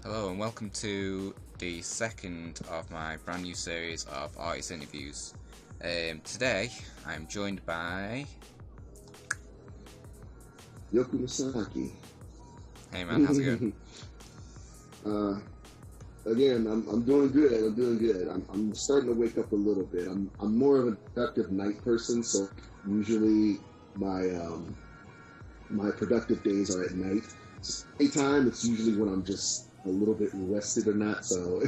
Hello and welcome to the second of my brand new series of artist interviews. Today I'm joined by YOKU MasakI. Hey man, how's it going? Again, I'm doing good. I'm starting to wake up a little bit. I'm more of a productive night person, so usually my productive days are at night. Daytime, it's usually when I'm just a little bit rested or not. So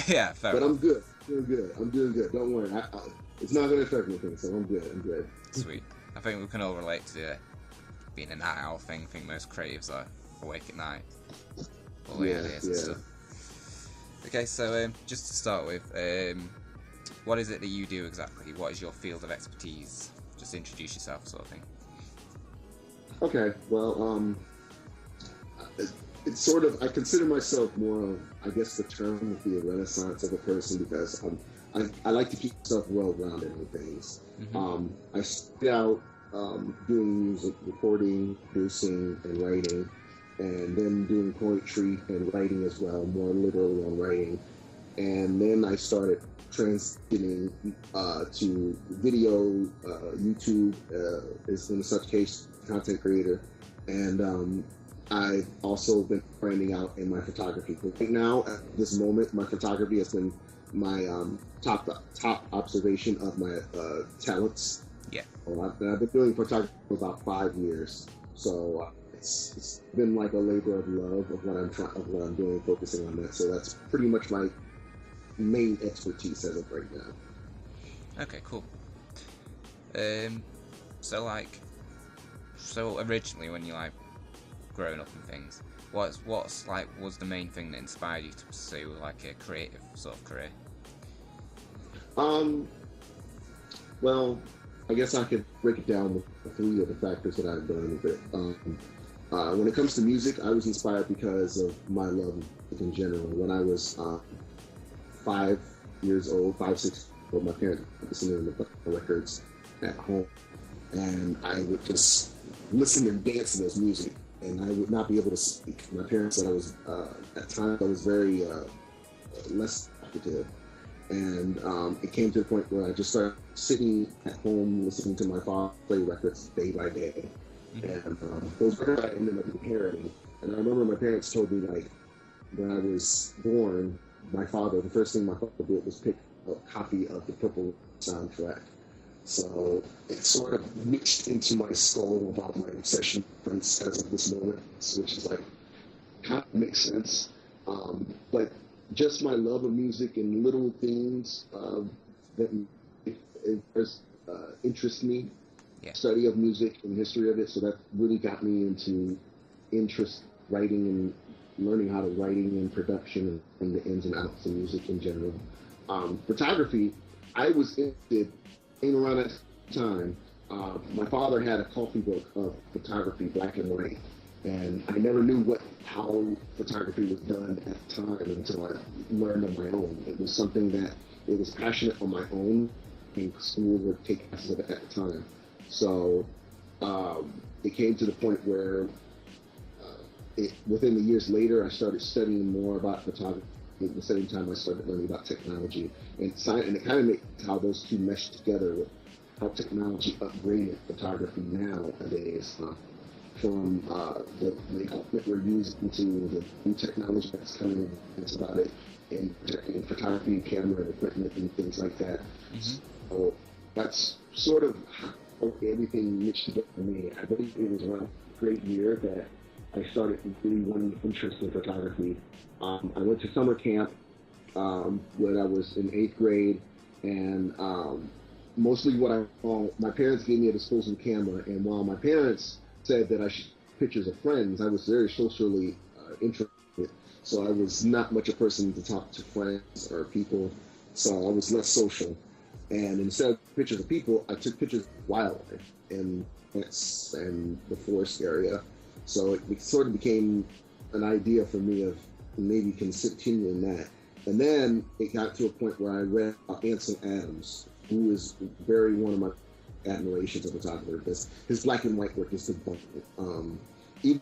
Yeah, fair but enough. I'm doing good. Don't worry. It's not going to affect anything, so I'm good. Sweet. I think we can all relate to being a night owl thing. I think most creatives are awake at night. All the ideas and stuff. Okay, so just to start with, what is it that you do exactly? What is your field of expertise? Just introduce yourself, sort of thing. Okay, well, it's sort of, I consider myself more of, I guess the term would be a renaissance of a person, because I like to keep myself well-rounded in things. Mm-hmm. I started out doing music, recording, producing, and writing, and then doing poetry and writing as well, more literally on writing. And then I started transitioning to video, YouTube, is in such case content creator, and I've also been branding out in my photography. But right now, at this moment, my photography has been my top observation of my talents. Yeah. I've been doing photography for about 5 years, so it's been like a labor of love of what I'm doing, focusing on that. So that's pretty much my main expertise as of right now. Okay, cool. So originally when you growing up and things, what's was the main thing that inspired you to pursue like a creative sort of career? Well, I guess I could break it down with 3 of the factors that I've done with it. When it comes to music, I was inspired because of my love of music in general. When I was 5 years old, 5, 6, my parents were listening to the records at home, and I would just listen and dance to this music, and I would not be able to speak. My parents said I was, at times, I was very less talkative. And it came to the point where I just started sitting at home listening to my father play records day by day. Mm-hmm. And those records I ended up inheriting. And I remember my parents told me, when I was born, the first thing my father did was pick a copy of the Purple soundtrack. So it sort of mixed into my skull about my obsession with Prince as of this moment, which is kind of makes sense. But just my love of music and little things that interest me, study of music and history of it. So that really got me into writing and learning how to writing and production and the ins and outs of music in general. Photography, I was interested in around that time. My father had a coffee book of photography, black and white, and I never knew how photography was done at the time until I learned on my own. It was something that it was passionate on my own, and school would take classes of it at the time. So it came to the point where within the years later, I started studying more about photography. At the same time, I started learning about technology and science, and it kind of makes how those two mesh together with how technology upgraded photography nowadays. From the equipment we're using to the new technology that's coming in, it's about it in photography, camera, and equipment, and things like that. Mm-hmm. So that's sort of how everything mixed together for me. I believe it was around a great year that I started really wanting interest in photography. I went to summer camp when I was in 8th grade, and mostly my parents gave me a disposable camera, and while my parents said that I should take pictures of friends, I was very socially interested, so I was not much a person to talk to friends or people, so I was less social. And instead of pictures of people, I took pictures of wildlife and plants and the forest area. So it sort of became an idea for me of maybe continuing that. And then it got to a point where I read Ansel Adams, who is very one of my admirations of a photographer, because his black and white work is the even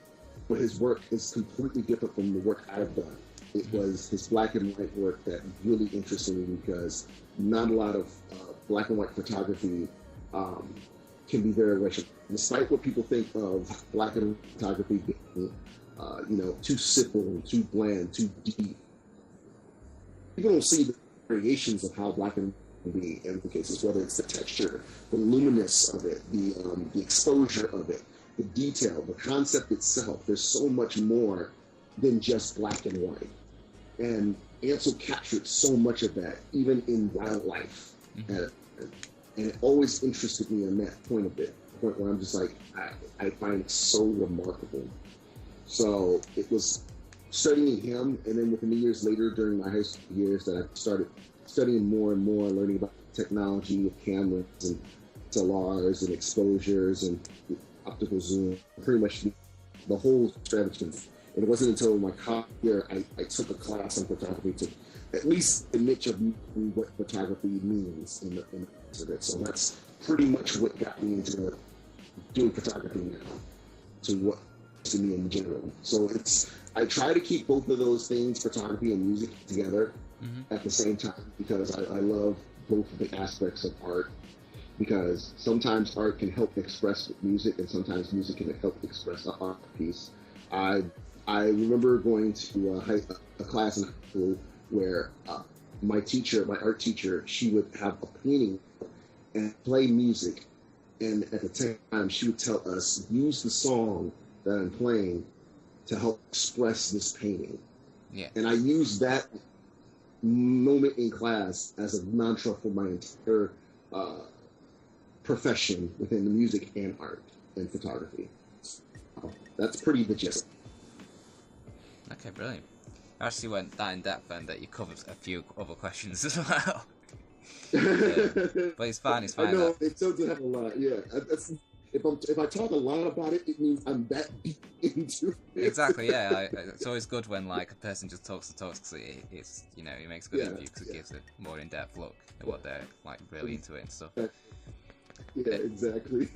but his work is completely different from the work I've done. It was his black and white work that really interested me, because not a lot of black and white photography can be very racial. Despite what people think of black and white photography being, too simple, too bland, too deep, people don't see the variations of how black and white can be in the cases, whether it's the texture, the luminous of it, the exposure of it, the detail, the concept itself. There's so much more than just black and white. And Ansel captured so much of that, even in wildlife. And it always interested me on that point of it, the point where I'm just like, I find it so remarkable. So it was studying him, and then within the years later, during my high school years, that I started studying more and more, learning about technology of cameras and SLRs and exposures and optical zoom, pretty much the whole strategy. And it wasn't until my college year I took a class on photography to at least a niche of what photography means in it. So that's pretty much what got me into doing photography now, to what to me in general. So I try to keep both of those things, photography and music, together at the same time, because I love both of the aspects of art. Because sometimes art can help express music, and sometimes music can help express an art piece. I remember going to a class in high school where my art teacher, she would have a painting and play music, and at the same time she would tell us, use the song that I'm playing to help express this painting. Yeah. And I used that moment in class as a mantra for my entire profession within the music and art and photography. That's pretty the gist. Okay, brilliant. I actually went that in depth and that you covered a few other questions as well. But it's fine. I know, it doesn't have a lot, yeah. If I talk a lot about it, it means I'm that deep into it. Exactly, yeah. It's always good when like a person just talks because it's it makes a good interview, because it gives a more in-depth look at what they're like really into it and stuff. Yeah, exactly.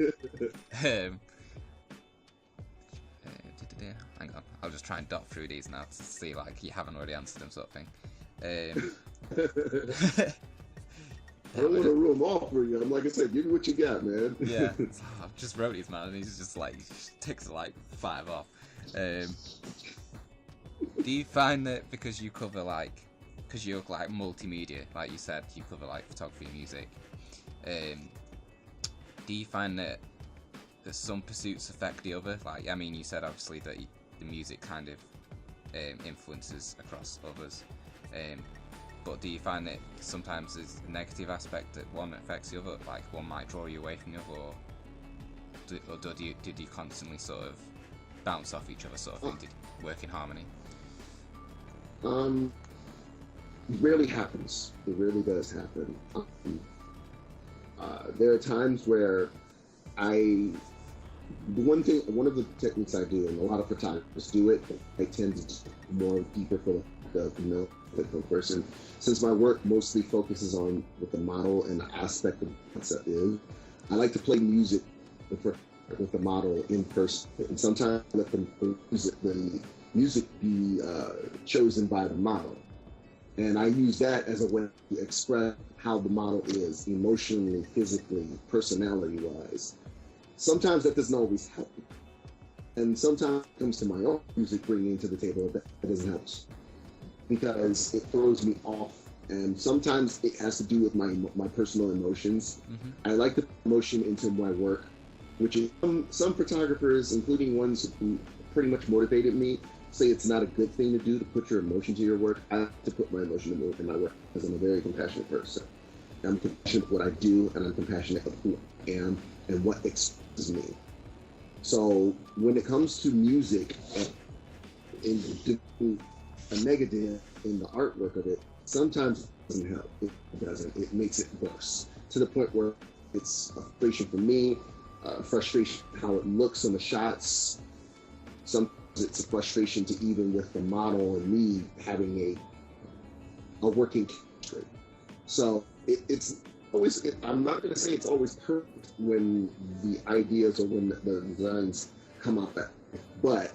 Hang on, I'll just try and dot through these now to see like you haven't already answered them, sort of thing. I don't want to rule them off for you. I'm like I said, give me what you got, man. Yeah, I've just wrote these, man, and he's just like ticks like 5 off. Do you find that because you cover because you're like multimedia, like you said, you cover like photography and music, do you find that some pursuits affect the other? Like, I mean, you said obviously that the music kind of influences across others, but do you find that sometimes there's a negative aspect that one affects the other, like one might draw you away from the other, or do you constantly sort of bounce off each other, sort of thing, to work in harmony? It rarely happens. It really does happen. There are times where one of the techniques I do, and a lot of photographers do it, I tend to more deeper for the female person. Since my work mostly focuses on what the model and the aspect of the concept is, I like to play music with the model in person. And sometimes I let the music be chosen by the model. And I use that as a way to express how the model is emotionally, physically, personality-wise. Sometimes that doesn't always help. And sometimes it comes to my own music bringing to the table that doesn't help, because it throws me off. And sometimes it has to do with my personal emotions. I like to put emotion into my work, which is some photographers, including ones who pretty much motivated me, say it's not a good thing to do, to put your emotion to your work. I like to put my emotion in my work, because I'm a very compassionate person. I'm compassionate with what I do, and I'm compassionate of who I am and what expresses me. So when it comes to music, and doing a negative in the artwork of it, sometimes it doesn't help. It doesn't. It makes it worse, to the point where it's a frustration for me, frustration how it looks on the shots. Sometimes it's a frustration to even with the model and me having a working chemistry. So it's always, I'm not going to say it's always perfect when the ideas or when the designs come up at, but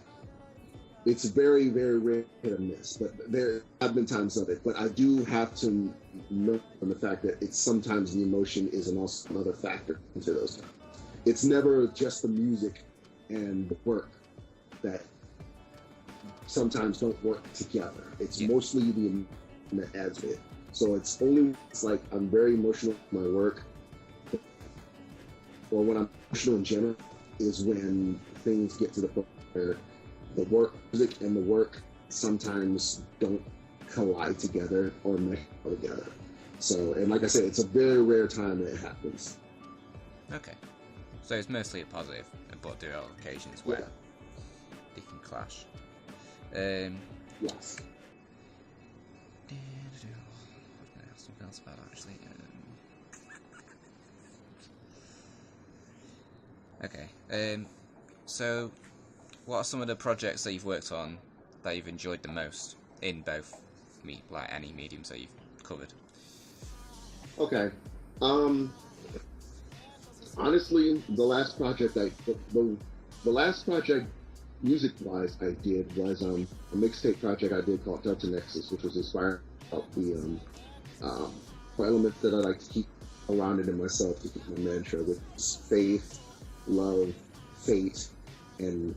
it's very, very rare hit or miss, but there have been times of it. But I do have to note on the fact that it's sometimes the emotion is also another factor into those. It's never just the music and the work that sometimes don't work together. It's mostly the emotion that adds it. So it's like I'm very emotional with my work, or when I'm emotional in general is when things get to the point where the music and the work sometimes don't collide together or mesh together. So, and like I said, it's a very rare time that it happens. Okay. So it's mostly a positive, but there are occasions where they can clash. Yes. Something else about that, actually. Okay. So, what are some of the projects that you've worked on that you've enjoyed the most in both any mediums that you've covered? Okay. Honestly, the last project music-wise I did was a mixtape project I did called Delta Nexus, which was inspired about the elements that I like to keep around it in myself to keep my mantra, which is faith, love, fate, and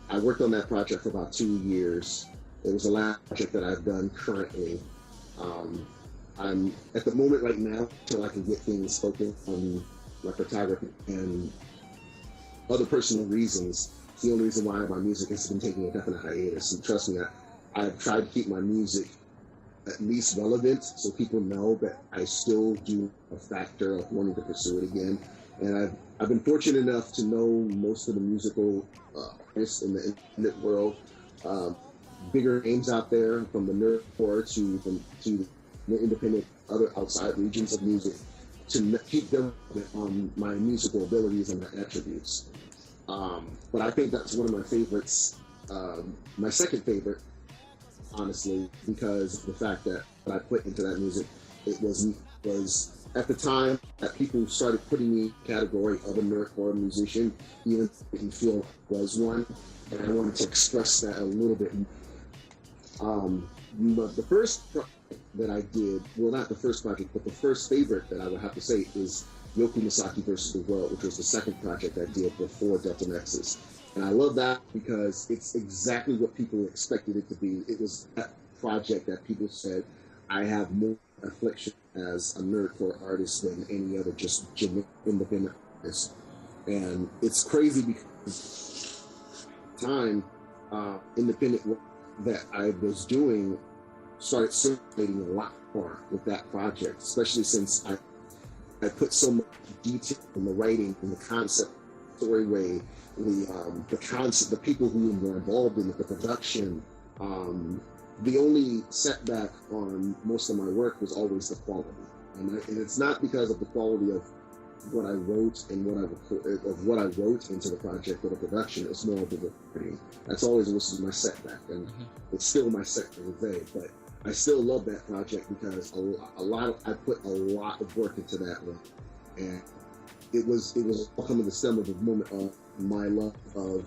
I worked on that project for about 2 years. It was the last project that I've done currently. I'm at the moment right now until I can get things focused on my photography and other personal reasons. It's the only reason why my music has been taking a definite hiatus. And trust me, I've tried to keep my music at least relevant so people know that I still do a factor of wanting to pursue it again. And I've been fortunate enough to know most of the musical artists in the independent world, bigger names out there from the nerdcore to the independent other outside regions of music, to keep them on my musical abilities and my attributes. But I think that's one of my favorites, my second favorite, honestly, because of the fact that what I put into that music, it was at the time that people started putting me in the category of a nerdcore musician, even if I didn't feel I was one, and I wanted to express that a little bit more. But the first project that I did, well, not the first project, but the first favorite that I would have to say is YOKU Masaki versus the World, which was the second project I did before Delta Nexus. And I love that because it's exactly what people expected it to be. It was that project that people said, I have more affliction as a nerdcore artist than any other just independent artist. And it's crazy because time, independent work that I was doing started circulating a lot more with that project, especially since I put so much detail in the writing, in the concept, story way, the concept, the people who were involved in it, the production. The only setback on most of my work was always the quality, and it's not because of the quality of what I wrote and what I wrote into the project or the production. It's more of the recording. That's always was my setback, and it's still my setback today. But I still love that project because I put a lot of work into that one, and it was all coming to the stem of the moment of my love of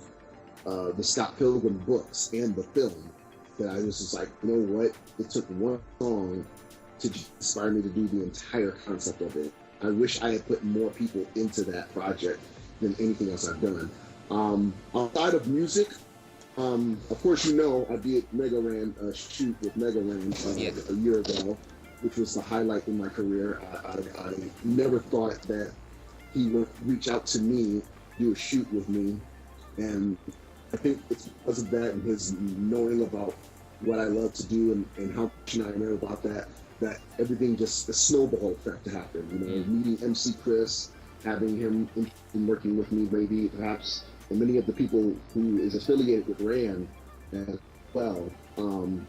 the Scott Pilgrim books and the film. That I was just like, you know what? It took one song to inspire me to do the entire concept of it. I wish I had put more people into that project than anything else I've done. Outside of music, of course, I did Mega Ran shoot with Mega Ran a year ago, which was the highlight in my career. I never thought that he would reach out to me, do a shoot with me, and I think it's because of that and his knowing about what I love to do and how much I know about that everything just a snowball effect happened. Meeting MC Chris, having him in working with me, maybe perhaps, and many of the people who is affiliated with Ran as well. From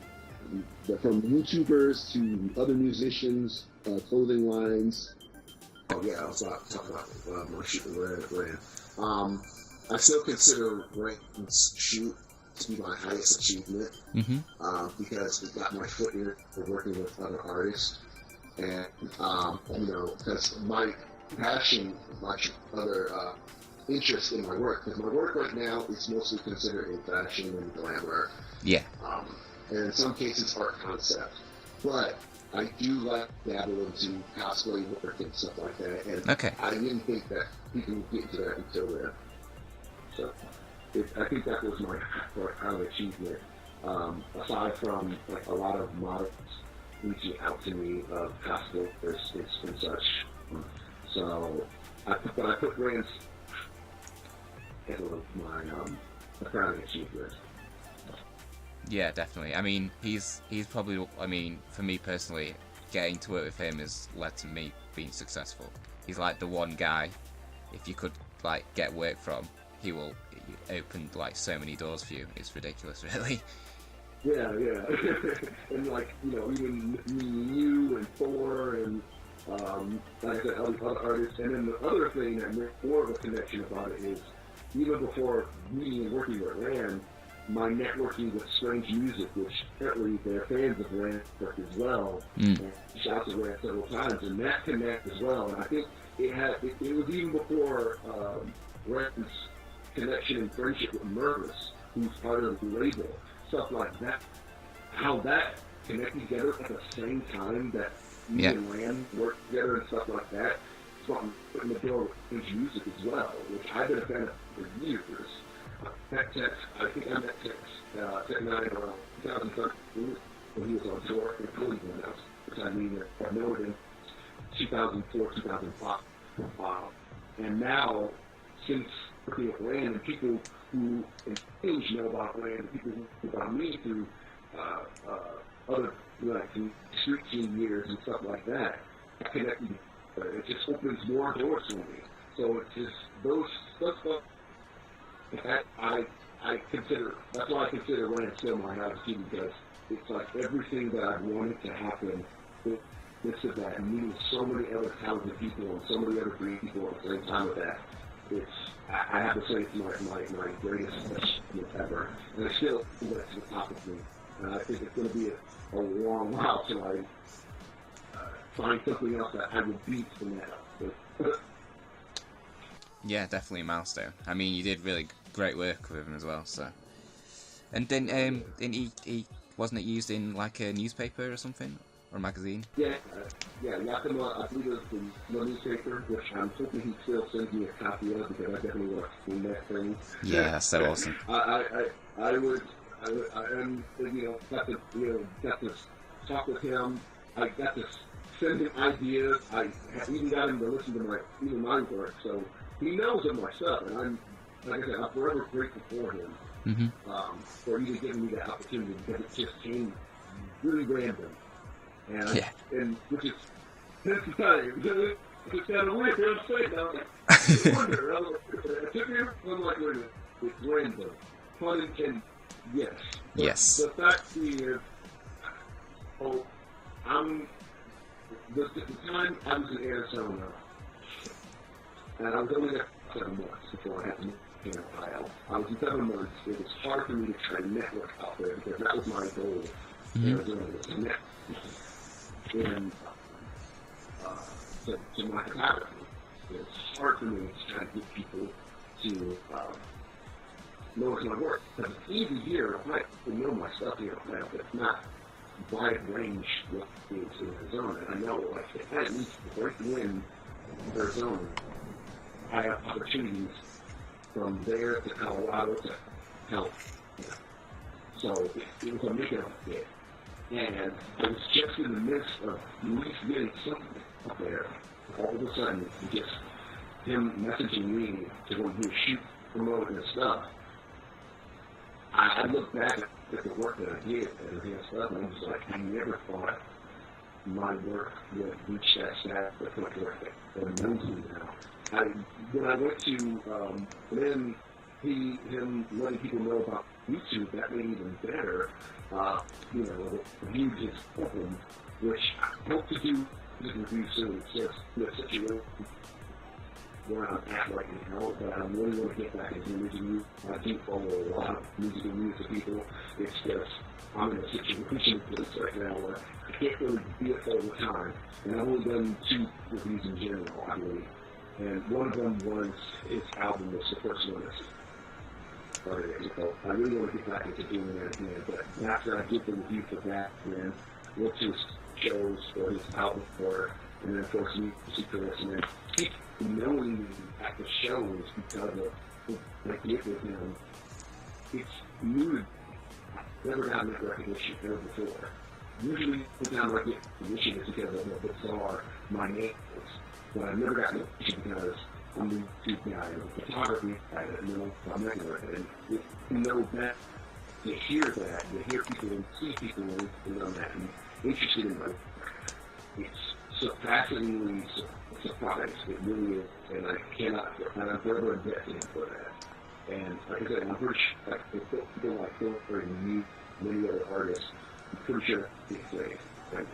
YouTubers to other musicians, clothing lines. Oh yeah, I was talking about my shoot with Ran. I still consider Ran's shoot to be my highest achievement because it got my foot in for working with other artists, and because my passion, watching other interest in my work, because my work right now is mostly considered in fashion and glamour. Yeah. And in some cases art concept. But I do like dabble into cosplay work and stuff like that. And Okay. I didn't think that people would get into that until then. So I think that was my kind of achievement. Aside from like a lot of models reaching out to me of cosplayers and such. So I put Rand's as my crowning achievement. Yeah, definitely. I mean, he's probably, I mean, for me personally, getting to work with him has led to me being successful. He's like the one guy, if you could like get work from, he will open like so many doors for you. It's ridiculous, really. Yeah. And like, you know, even you and Thor and like I said, other artists. And then the other thing that makes more of a connection about it is, even before meeting and working with Rand, my networking with Strange Music, which apparently they're fans of Rand's work as well. And shouts at Rand several times, and that connect as well. And I think it was even before Rand's connection and friendship with Mervis, who's part of the label, stuff like that. How that connected together at the same time that me and Rand worked together and stuff like that. Something putting the door with Strange Music as well, which I've been a fan of for years. Tex, I think I met Tech 9 around 2013 when he was on tour in Cleveland. Which I mean, I've known him 2004, 2005. And now, since working with Rand and people who in English know about Rand and people who know about me through other like street scene years and stuff like that, I connected. It just opens more doors for me. So it's just those stuff. I consider, that's why I consider Rand still my house too, because it's like everything that I've wanted to happen, this is that, and meeting so many other talented people and so many other great people at the same time with that. I have to say it's my greatest achievement ever, and I still think that's the top of me. And I think it's going to be a long while till I find something else that I would beat from that. Yeah, definitely a milestone. I mean, you did really great work with him as well. So, and then he wasn't it used in like a newspaper or something, or a magazine? Yeah, Yakima, I believe it was the newspaper, which I'm hoping he still sends me a copy of, because I definitely want to see that thing. Yeah, that's so awesome. I would, and got to talk with him. I got to send him ideas. I even got him to listen to my work. So he knows of my stuff, and I'm, like I said, I'm forever grateful for him for even giving me that opportunity, because it just came really random, and which is this time. It's kind of weird to say now. I wonder. It took me one like it's random, pun intended. Yes. But yes. The fact is, the time I was in Arizona, and I was only there for 7 months before I had to move to Ohio. I was in 7 months. It was hard for me to try to network out there, because that was my goal. Arizona was to network to my photography. It's hard for me to try to get people to notice my work. Because it's easy here, I know my stuff here, but it's not wide range what things in Arizona. And I know, like, if I need to break in Arizona, I have opportunities from there to Colorado to California. So it was a make-up fit. And I was just in the midst of at least getting something up there. All of a sudden, just him messaging me to go do shoot, promote, and stuff. I look back at the work that I did and his stuff, and I was like, I never thought my work would reach that status, the point where it knows me now. When I went to, then him letting people know about YouTube, that made it even better. The review just opened, which I hope to do this review soon. It's just a situation where I'm at right now, but I really want to get back into music reviews. I do follow a lot of music reviews of people. It's just, I'm in a situation right now where I can't really be it all the time. And I've only done 2 reviews in general, I believe. And one of them was his album, was the first one that started it. So I really want to get back into doing that again. But after I get the review for that, then look to his shows or his album for, and then of course music for this, and then keep knowing me at the shows because of what I did with him. It's new. I've never gotten that recognition ever before. Usually, anytime I get recognition is because of how bizarre my name is. But I've never gotten recognition because I'm the YouTube guy, I'm a photography guy, I'm regular. And you know that, to hear that, to hear people and see people and know that, and interested in my work, it's surprisingly surprised. It really is. And I cannot, and I'm forever indebted for that. And like I said, I'm pretty sure, like, if people like Phil and you, many other artists, I'm pretty sure it's safe. And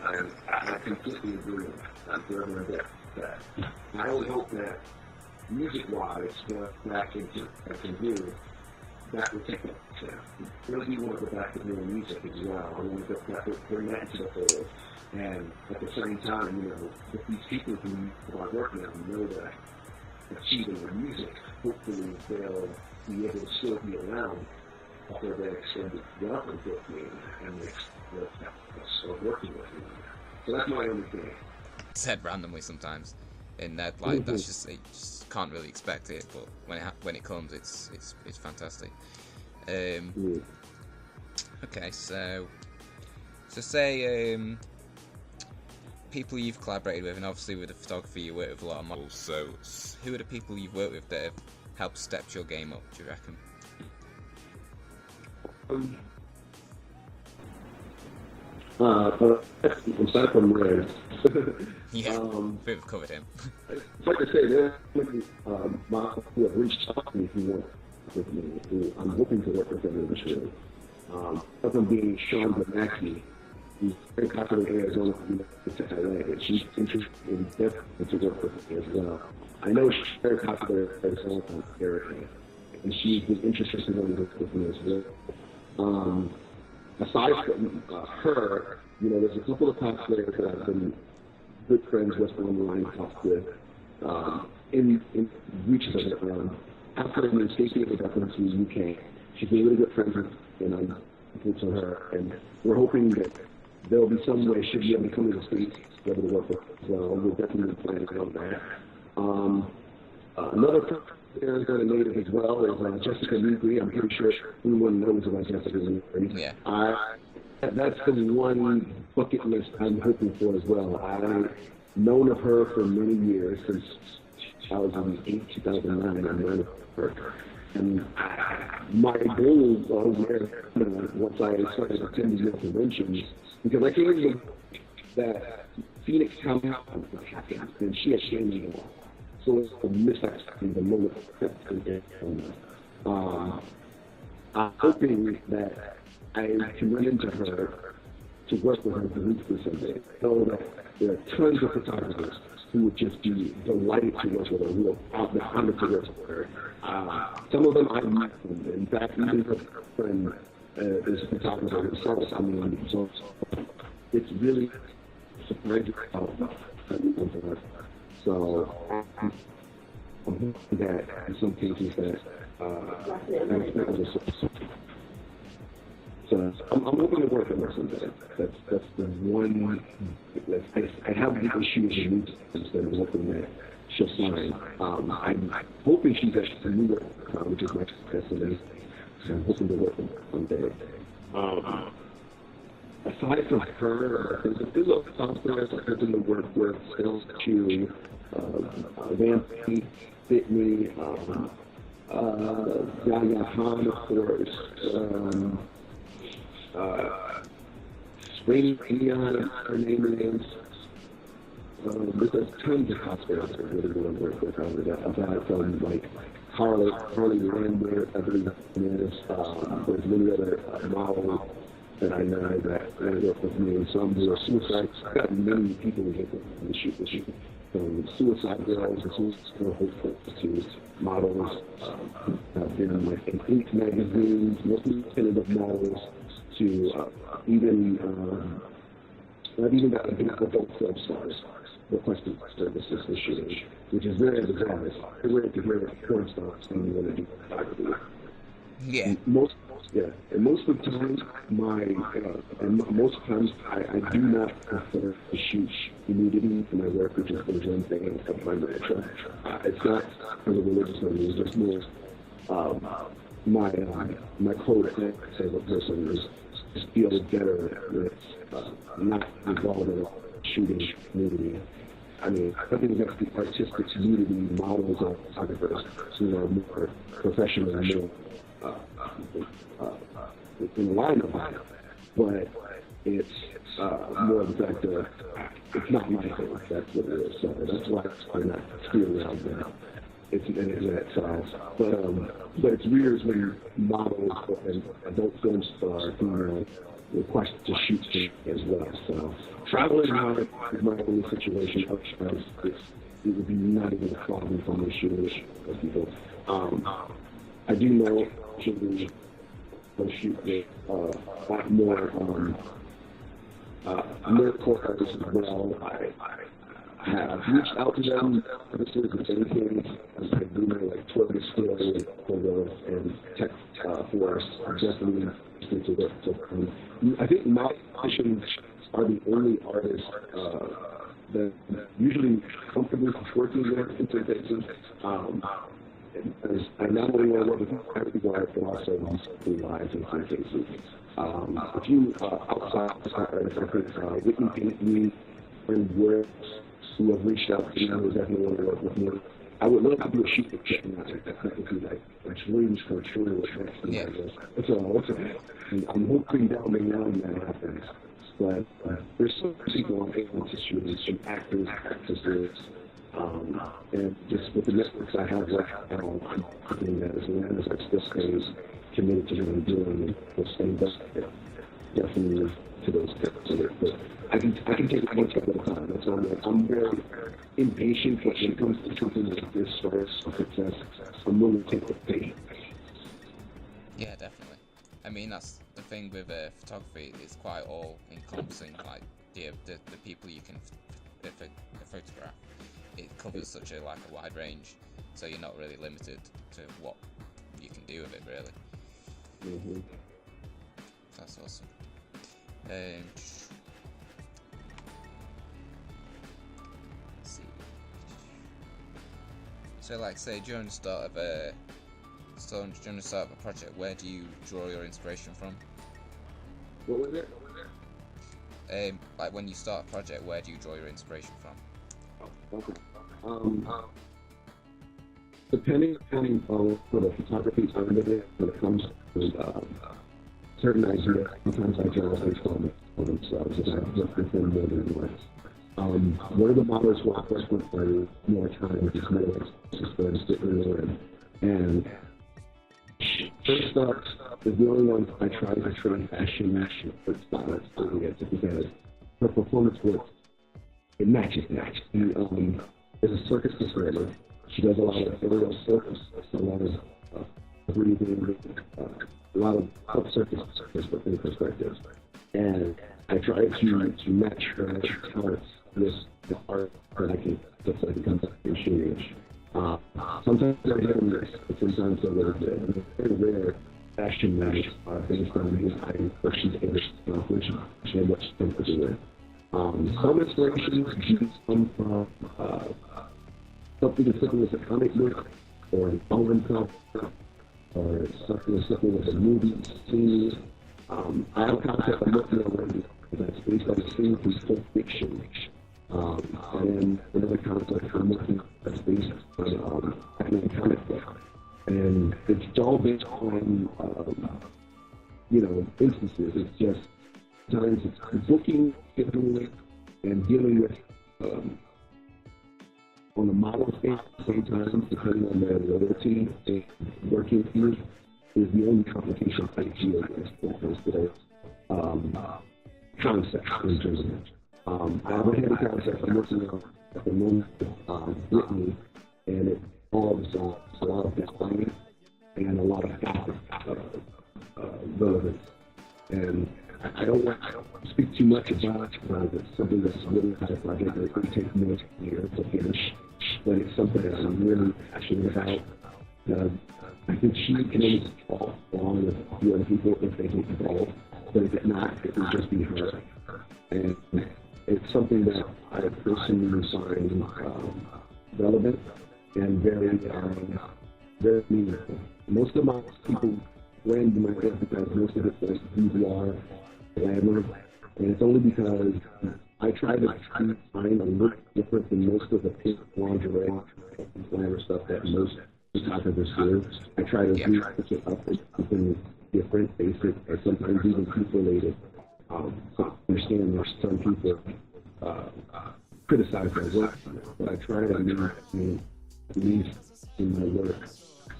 I completely agree with that. I'm forever indebted for that. I only hope that music-wise, what back into I can do, that would take that step. I really do want to go back to doing music as well. I want to go back to bring that into the fold. And at the same time, you know, if these people who are working now know that achieving their music, hopefully they'll be able to still be around after they extended development with me and they're working with me. So that's my only thing. Said randomly sometimes, in that like that's just, you just can't really expect it, but when it comes, it's fantastic. Okay, so say people you've collaborated with, and obviously with the photography you work with a lot of models. So who are the people you've worked with that have helped step your game up? Do you reckon? Aside from Red. Yeah, we've covered him. Like I say, there's who have reached out to me who want with me, who I'm hoping to work with them eventually. One of them being Sean Bernacki, who's very popular in Arizona, to LA, and she's interested in definitely to work with me as well. I know she's very popular in Arizona area, and she's been interested in working with me as well. Aside from her, you know, there's a couple of cosplayers that I've been good friends with online talk with, in reaches of it. After I'm Stacey was up into the UK, she's been really good friends with, and I'm good to her, and we're hoping that there'll be some way she'll be able to come to the States to be able to work with as well. We're definitely planning on that. Another person that's got a native as well is Jessica Newbury. I'm pretty sure everyone knows about Jessica Newbury. Yeah. That's the one bucket list I'm hoping for as well. I've known of her for many years, since 2008, 2009, I've known of her. And my goal was once I started attending the conventions, because I can't even that Phoenix Comic Con would happen, and she had changed it all. So it's a misaccepting the moment I'm hoping that I can run into her to work with her to meet for someday. I know that there are tons of photographers who would just be delighted to work with her, who are honored to work with her. Some of them I met them. In fact, even her friend is a photographer herself. I mean, so it's really surprising how so I'm hoping that in some cases that so I'm hoping to work with her someday. That's the one. I have the issue with the new instead of hoping that she'll sign. I'm hoping she's actually New York, which is my destiny. So I'm hoping to work with her someday. Aside from her, there's a software I've been to work with, Sales Q, Vampy, Bitme, Yaya Han, of course, Spring Neon, her name is. There's tons of hospitals that I really want to work with over that. Aside from like Harley Lambert, I believe that is. There's many other models that I know that want to work with me. And some who are suicide. I've got many people who want to shoot this shoot. From suicide girls and suicide girl hopefuls to models. I've been in like Ink magazines, mostly tentative models, to even I've even got adult film stars requesting services for shooting, which is very bizarre. It's rare to hear porn stars saying you want to do photography. Yeah. Most of the time, I do not prefer to shoot immediately for my work, which is the one thing of my mantra. It's not for the religious reasons, it's just more my code as a person is just feels better when it's not involved in shooting community. I mean, I think that's the artistic community models of photographers who are more professional and more in line of that, but it's more of the fact that it's not my thing. That's what it is. So that's why I'm not screwing around now. It's an internet size, but it's weird when models and adult film stars request to shoot me as well. So traveling is my only situation. Otherwise, it would be not even a problem for me shooting with people. I do know actually will shoot with a lot more nerdcore artists as well. I have reached out to them for the sort of anything as I do know, like Twelfth and Tech Force are definitely interested to work with them. I think musicians are the only artists that usually comfortable working with interfaces. I not only want to work with every wire, but also through live in some cases. A few outside artists, I think Whitney Pinckney and Words, who have reached out to me, who definitely want to work with me. I would love to do a shoot with Chicken. That would be like a dreams come true. Yeah. That's all. I'm hoping down the line that happens. But there's so many people I'm able to shoot, some actors, actresses, and just with the networks I have right now, I'm hoping that as long as I still stay committed to what I'm doing, and will stay invested definitely to those tips. But I can take it one step at a time. That's why I'm very impatient, but when it comes to something like this sort of success, I'm willing to take the pain. Yeah, definitely. I mean, that's the thing with photography. It's quite all-encompassing. Like the people you can photograph. It covers such a wide range, so you're not really limited to what you can do with it, really. Mm-hmm. That's awesome. Let's see. So, say during the start of a project, where do you draw your inspiration from? What was it? When you start a project, where do you draw your inspiration from? Okay. Depending on the photography side of it, when it comes to certain ideas, sometimes I draw based on themselves, and I look within more than once. One of the models who I work with for more time is more systems and first up, the only one I try to train fashion for stylists doing it because her performance works. It matches that. There's a circus performer. She does a lot of aerial circus, a lot of breathing, a lot of circus in perspective. And I try to match her talents with the art that I can, just like it comes up in shooting. Sometimes I hit and miss, but sometimes I really good. And it's very rare fashion match based on the time where she's able to accomplish and what she's able to do with. Some inspirations come from something as simple as a comic book or an album cover or something as simple as a movie scene. I have a concept I'm working on right now that's based on a scene from Pulp Fiction. And another concept I'm working on that's based on a comic book. And it's all based on, instances. It's just sometimes it's booking, scheduling, and dealing with on the model stage, sometimes depending on their loyalty and working field, is the only complication I deal with when it comes to concept in general. I have a heavy concept I'm working on at the moment with Whitney, and it involves a lot of design and a lot of relevance. And I I don't want to speak too much about it because it's something that's really kind of project that will take me a year to finish, but it's something that I'm really passionate about. I think she can only talk along with a few other people if they get involved, but if not, it will just be her. And it's something that I personally find relevant and very meaningful. Most of my people blend my work because most of it's like boudoir glamour, and it's only because I try to find a look different than most of the pink lingerie and glamour stuff that most photographers do. I try to switch it up with something different, basic, or sometimes even people-related. So I understand there's some people criticize my work, but I try to make at least in my work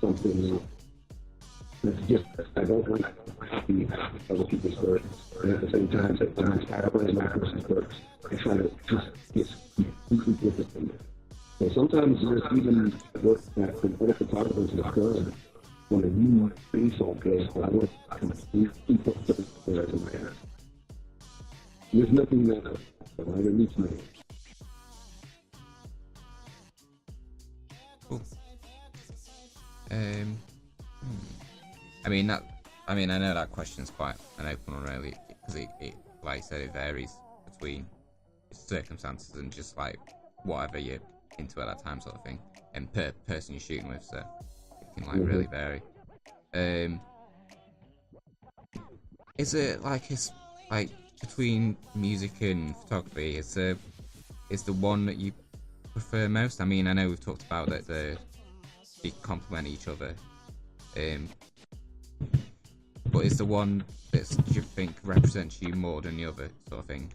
something that's different. I don't like to copy other people's work, and at the same time, when I'm inspired by my person's works, I try to just get completely different from it. So sometimes there's even work that from other photographers have done on a new face on this, but I want to completely put something in my head. There's nothing that I reach me. Cool. I know that question's quite an open one, really, because it, like you said, it varies between circumstances and just like whatever you're into at that time, sort of thing, and per person you're shooting with, so it can like really vary. Is it like between music and photography? Is the one that you prefer most? I mean, I know we've talked about that they complement each other. But is the one that you think represents you more than the other, sort of thing?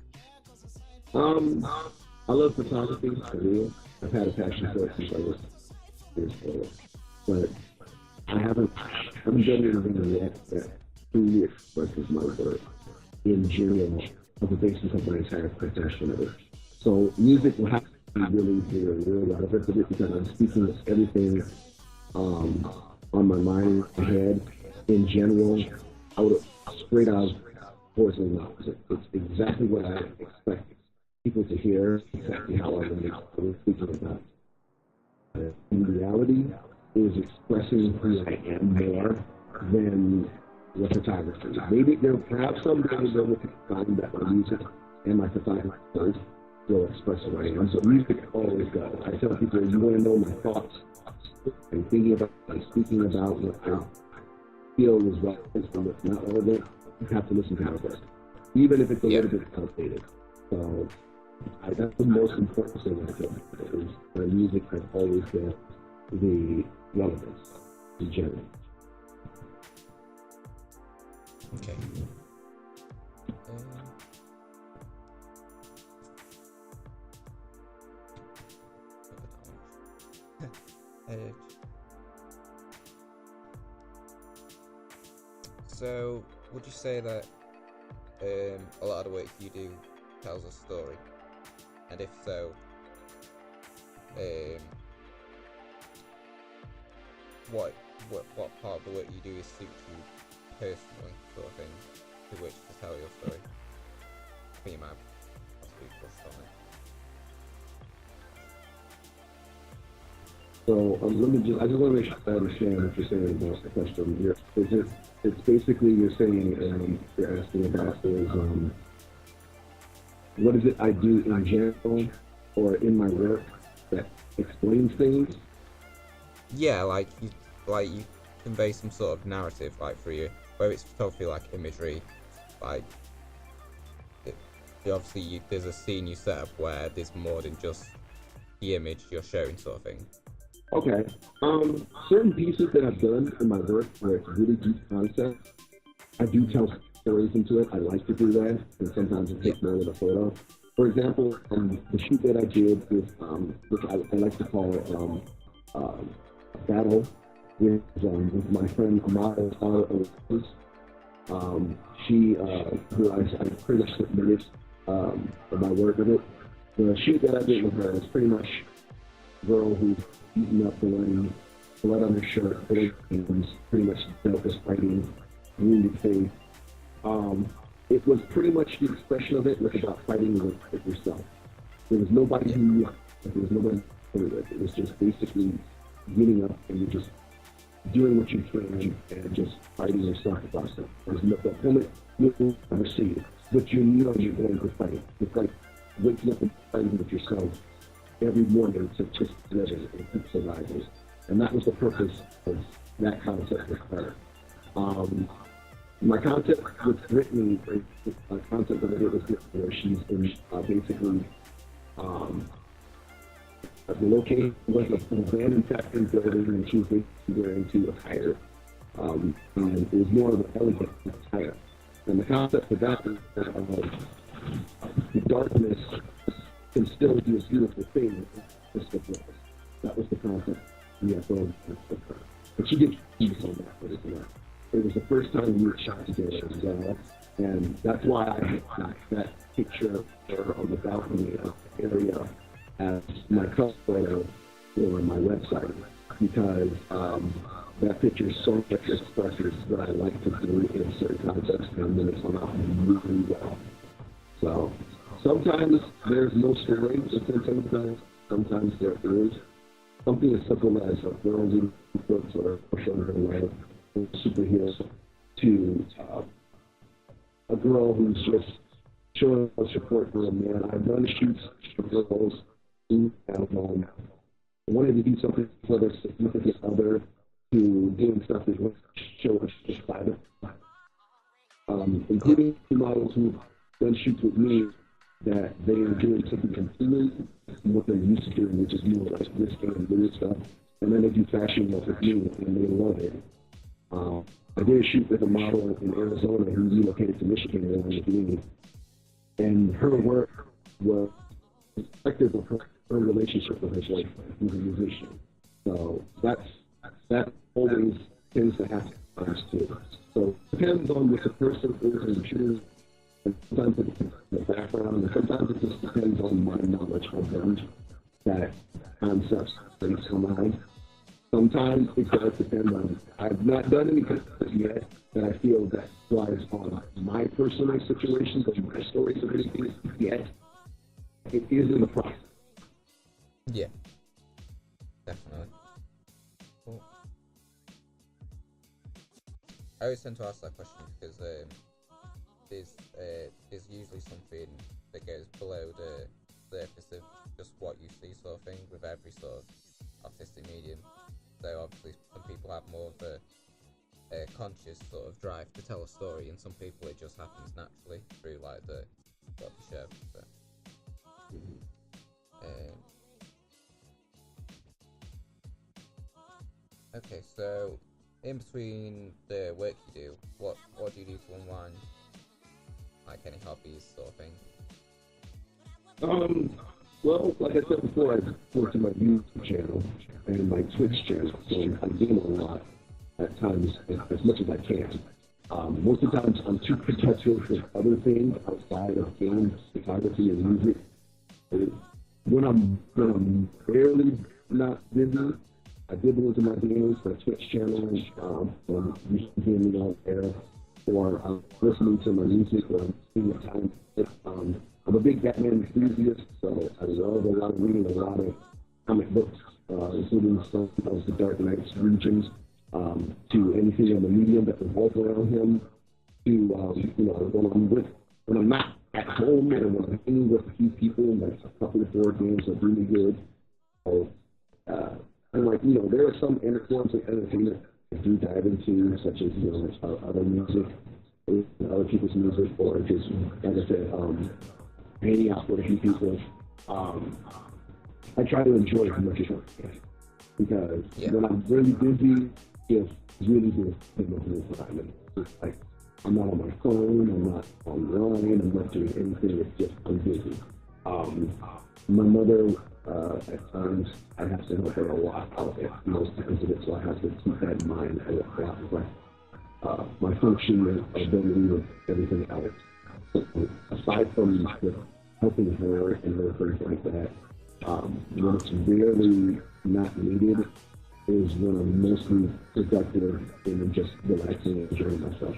I love photography for real. I've had a passion for it since I was years old, but I haven't done anything yet that truly expresses my work in general of the basis of my entire profession of it. So music will have to be really relevant to it because I'm speaking everything on my mind and head. In general, I would straight out voice and opposite. It's exactly what I expect people to hear, exactly how I was speaking about. In reality, is expressing who I am more than the photography. Maybe perhaps someday there will be time that my music and my photography will express who I am. So music always does. I tell people, you want to know my thoughts and thinking about and speaking about what I feel is relevant and what's not relevant, you have to listen to my work, even if it's a little bit outdated. So that's the most important thing I tell people is my music has always been the relevance in general. Okay. So, would you say that a lot of the work you do tells a story? And if so, what part of the work you do is suits you personally, sort of thing, to which to tell your story? I think you might possibly pushed on it. So I just want to make sure I understand what you're saying about the question. It's basically you're saying you're asking about is what is it I do in general or in my work that explains things? Yeah, like you convey some sort of narrative, like for you, whether it's photography, like imagery, like obviously there's a scene you set up where there's more than just the image you're showing, sort of thing. Okay. Certain pieces that I've done in my work where it's really deep concept, I do tell stories into it. I like to do that, and sometimes it takes more than a photo. For example, the shoot that I did with, which I like to call a battle with my friend Amara. She, who I pretty much submitted my work with it. The shoot that I did with her is pretty much a girl who's beaten up, blood on her shirt, pretty much dealt with fighting, wounded face. it was pretty much the expression of it was about fighting with yourself. There was nobody who knew. There was nobody to play with. It was just basically getting up and you're just doing what you can and just fighting yourself about stuff. There's no opponent you'll never see it, but you know you're going to fight. It's like waking up and fighting with yourself every morning to just live and keep surviving. And that was the purpose of that concept with her. My concept with Brittany, the concept that I did with Brittany, where she's in basically the location was a abandoned factory building, and she was basically wearing to attire. And it was more of an elegant attire. And the concept of that is that the darkness can still be a beautiful thing. That was the concept. Yeah, so but she did keep on that. It was the first time we were shot together as well, and that's why I had that picture of her on the balcony of the area as my cover photo for my website, because that picture is so much expressive that I like to do in certain contexts, and then it's come out really well. So sometimes there's no story, and sometimes there is. Something as simple as a girl reading books or showing her love, superhero, to a girl who's just showing support for a man. I've done shoots for girls who have wanted to do something for their significant other, to doing stuff that will show us just by them. Including models who've done shoots with me that they are doing something completely what they're used to doing, which is more like risky and weird stuff. And then they do fashion work with me, and they love it. I did a shoot with a model in Arizona who relocated to Michigan along with me, and her work was reflective of her relationship with her boyfriend, who's a musician. So that always tends to happen too. So it depends on what the person is and choose. And sometimes it's the background, and sometimes it just depends on my knowledge of them, that concepts brings to mind. Sometimes it does depend on, I've not done anything yet that I feel that relies on my personal situations and my stories of anything yet. It is in the process. Yeah, definitely. Cool. I always tend to ask that question because there's usually something that goes below the surface of just what you see, sort of thing, with every sort of artistic medium. So obviously some people have more of a conscious sort of drive to tell a story, and some people it just happens naturally through like what they show. So. Okay, so in between the work you do, what do you do to unwind? Like any hobbies, sort of thing? Well, like I said before, I go to my YouTube channel and my Twitch channel, so I'm doing a lot at times, as much as I can. Most of the times, I'm too protective with other things outside of games, photography, and music. When I'm barely not busy, I dibble into my games, my Twitch channel, from gaming out there, or I'm listening to my music, or I'm spending time. I'm a big Batman enthusiast, so I love reading a lot of comic books, including some of the Dark Knight's regions, to anything in the medium that revolves around him, to when I'm not at home and when I'm hanging with a few people, like a couple of board games are really good. So, and there are some forms of entertainment I do dive into, such as other music, other people's music, or just, like I said, hanging out with a few people. I try to enjoy it as much as I can, because when I'm really busy, it's really good time. It's like I'm not on my phone, I'm not online, I'm not doing anything. It's just I'm busy. My mother, at times, I have to help her a lot out at most times of it, so I have to keep that in mind a lot with my function and ability with everything else. So, aside from helping her and other things like that, when it's really not needed is when I'm mostly productive and just relaxing and enjoying myself.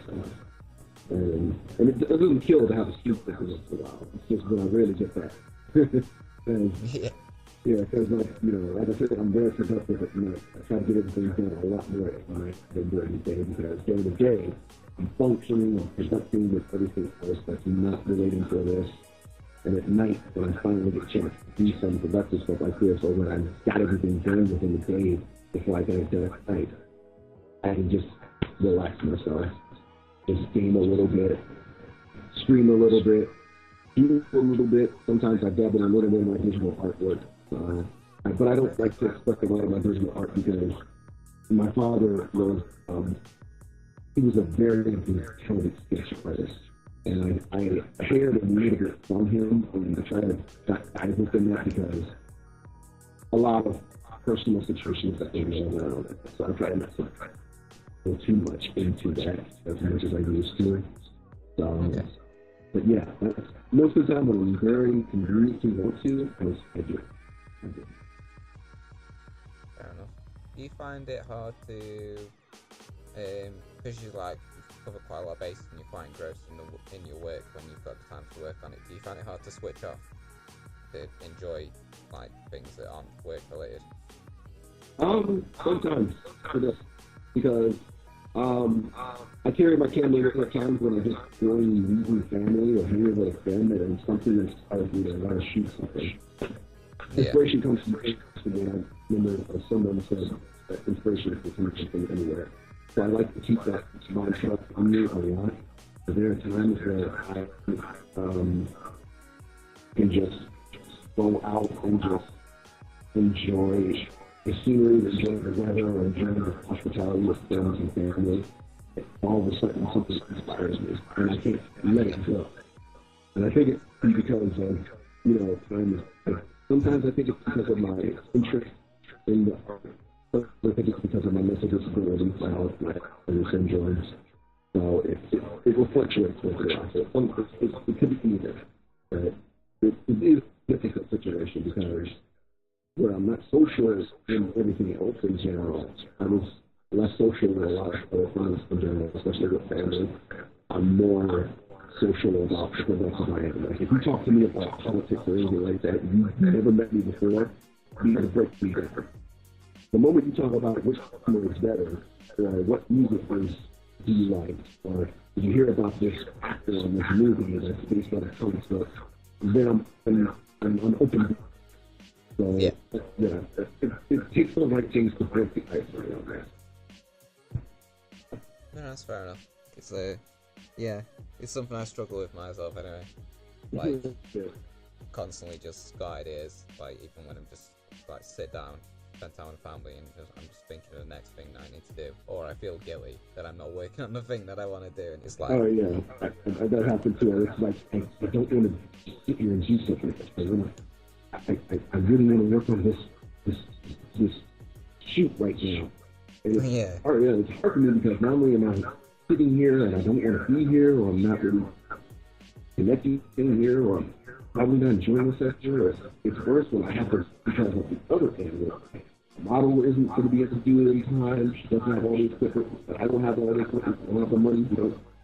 And it doesn't kill to have a sleep every once in a while. It's just when I really get that. And, yeah, because like I said, I'm very productive at night. I try to get everything done a lot more at night than during the day, because during the day, I'm functioning and producing with everything else that's not relating to this. And at night, when I finally get a chance to do some productive stuff like this, or when I've got everything done within the day before I get done at night, I can just relax myself, just game a little bit, stream a little bit, eat a little bit. Sometimes I dabble a little bit in my digital artwork. But I don't like to express a lot of my digital art, because my father was, he was a very talented sketch artist. And I heard a little bit from him, and I try to dive within that, because a lot of personal situations that they go around. So I try not to go too much into that as much as I used to. So, but yeah, most of the time when I'm very convenient to want to, I do. Fair enough. Do you find it hard to, because you cover quite a lot of bases and you're quite engrossed in your work when you've got the time to work on it, do you find it hard to switch off to enjoy things that aren't work related? Sometimes, because I carry my camera with me at times when I'm just enjoying using family or hanging with a friend, and something inspires me to want to shoot something. Inspiration comes from me. I remember someone said that inspiration is coming from anywhere. So I like to keep that mantra on me a lot. But there are times where I can just go out and just enjoy the scenery, enjoy the weather, or enjoy the hospitality of friends and family. All of a sudden, something inspires me, and I can't let it go. And I think it's because of, time. Sometimes I think it's because of my interest in the art. I think it's because of my mental disability, my syndromes. So it will fluctuate with it. It could be either. But it is a difficult situation, because where I'm not social in everything else in general, I was less social with a lot of other things in general, especially with family. I'm more social about the productive I am. Like, if you talk to me about politics or anything like that, you've never met me before, you're going to break me down. The moment you talk about which color is better, or what music do you like, or did you hear about this actor in this movie that's based on a comic book, then I'm open. So it takes the right things to break the ice around that. No, that's fair enough. It's something I struggle with myself anyway. Constantly just got ideas, even when I'm just sit down, spend time with family, and I'm just thinking of the next thing that I need to do, or I feel guilty that I'm not working on the thing that I want to do, and it's like, oh yeah, that happened too. It's like I don't want to sit here and do something. I really want to work on this shoot right now. And it's hard, it's hard for me, because not only am I sitting here and I don't want to be here, or I'm not really connecting here, or I'm probably not enjoying the session, or it's worse when I have to, because of the other thing. The model isn't going to be able to do it in time. She doesn't have all the equipment, but I don't have all the equipment. I don't have the money.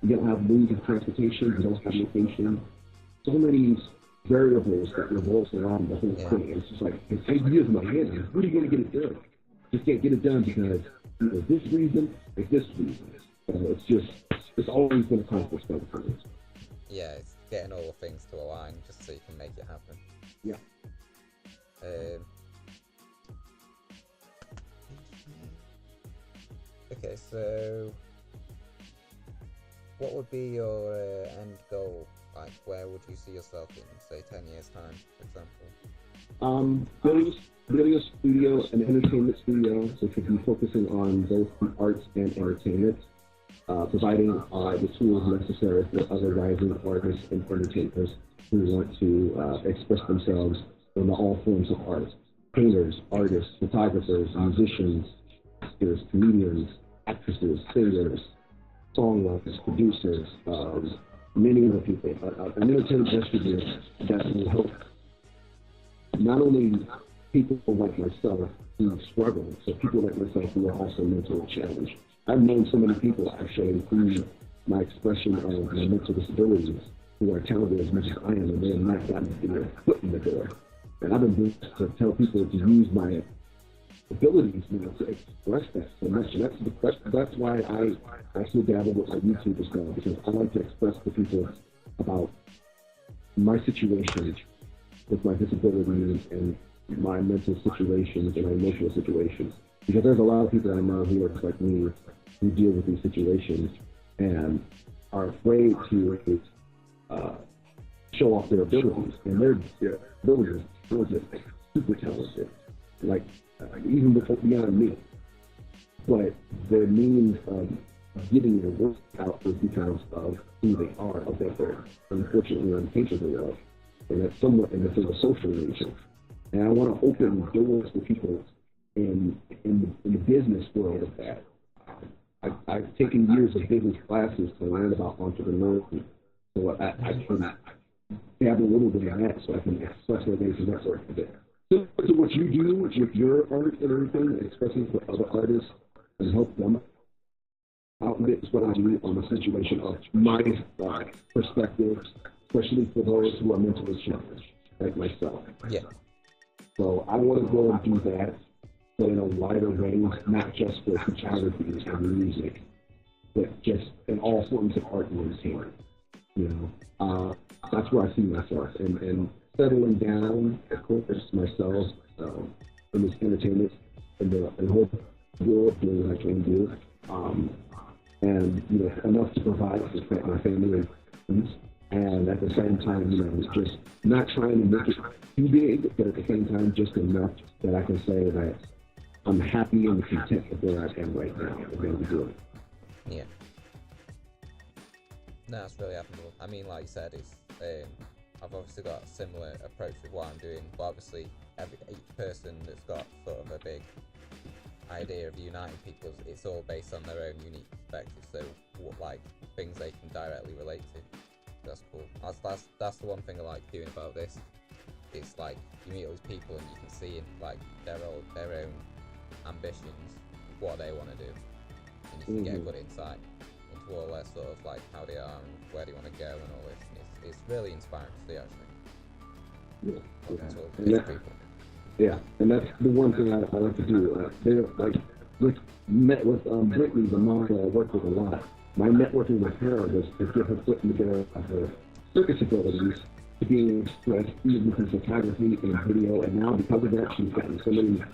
You don't have means of transportation. You don't have location. So many variables that revolve around the whole thing. It's just like, it's ideas in my head. What are you going to get it done? Just can't get it done because either this reason or this reason. It's always been a constant struggle for me. Yeah, it's getting all the things to align just so you can make it happen. Yeah. Okay, so what would be your end goal? Like, where would you see yourself in, say, 10 years' time, for example? Building a studio, an entertainment studio, which would be focusing on both the arts and entertainment, providing the tools necessary for other rising artists and entertainers who want to express themselves in all forms of art. Painters, artists, photographers, musicians, actors, comedians, actresses, singers, songwriters, producers, many other people. An entertainment industry that will help not only people like myself who struggle, but people like myself who are also mentally challenged. I've known so many people actually who my expression of my mental disabilities, who are talented as much as I am, and they have not gotten their foot in the door. And I've been blessed to tell people to use my abilities, to express that so much. And that's why I also dabble with my YouTube as well, because I like to express to people about my situation with my disabilities and my mental situations and my emotional situations. Because there's a lot of people I know who are just like me, who deal with these situations and are afraid to show off their abilities. And their abilities are just super talented, like even beyond me. But their means of getting their work out is because of who they are, of that they're unfortunately incapable of. And that's somewhat in the social nature. And I want to open doors for people in the business world of that. I've taken years of business classes to learn about entrepreneurship, so I can have a little bit of that, so I can express my ways and network a bit. So what you do with your art and everything, expressing for other artists and help them out with it, is what I do on the situation of my perspective, especially for those who are mentally challenged, like myself. Yeah. So I want to go and do that, but in a wider range, not just for photography and music, but just in all forms of art and entertainment. That's where I see myself, and settling down, of course, myself in this entertainment and the whole world, doing what I can do, and enough to provide for my family and friends. And at the same time, just not trying to make it too big, but at the same time, just enough that I can say that I'm happy and content with where I am right now and going to be doing. Yeah. No, that's really admirable. I mean, like you said, it's I've obviously got a similar approach with what I'm doing, but obviously each person that's got sort of a big idea of uniting people, it's all based on their own unique perspective, so what, like, things they can directly relate to. That's cool. That's the one thing I like doing about this. It's like you meet all these people and you can see in like their own ambitions, what they want to do, and you can get a good insight into all their sort of like how they are and where they want to go and all this. And it's really inspiring to see, actually. Yeah, and that's the one thing I like to do. They're like with Brittany, the model I work with a lot. My networking with her was to get her foot in the door of her circus abilities to being expressed even through photography and video. And now because of that, she's gotten so many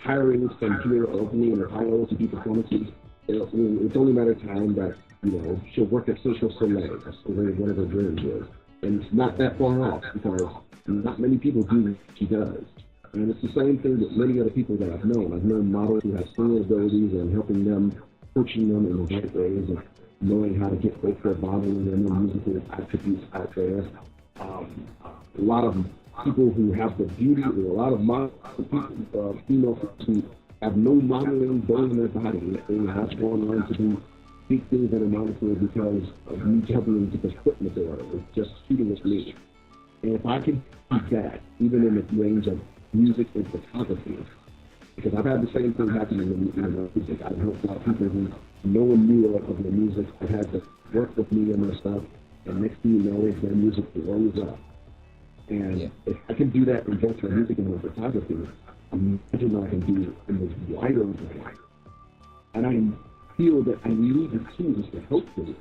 hirings from here locally in Ohio to do performances. It's only a matter of time that she'll work at Social Soleil, one of her dreams is. And it's not that far off because not many people do what she does. And it's the same thing with many other people that I've known. I've known models who have similar abilities and helping them, coaching them in the right ways of knowing how to get both their modeling and their musical attributes out there. A lot of people who have the beauty, or a lot of people, female who have no modeling going in their body. They have to go online to do big things that are monitored because of me helping them get their foot in the door. It's just shooting with me. And if I can do that, even in the range of music and photography, because I've had the same thing happen in the music. I've helped a lot of people who no one knew of their music and had to work with me and their stuff, and next thing you know, their music blows up. And if I can do that in both my music and my photography, imagine what I can do in the wider way. And I feel that I need the tools to help me,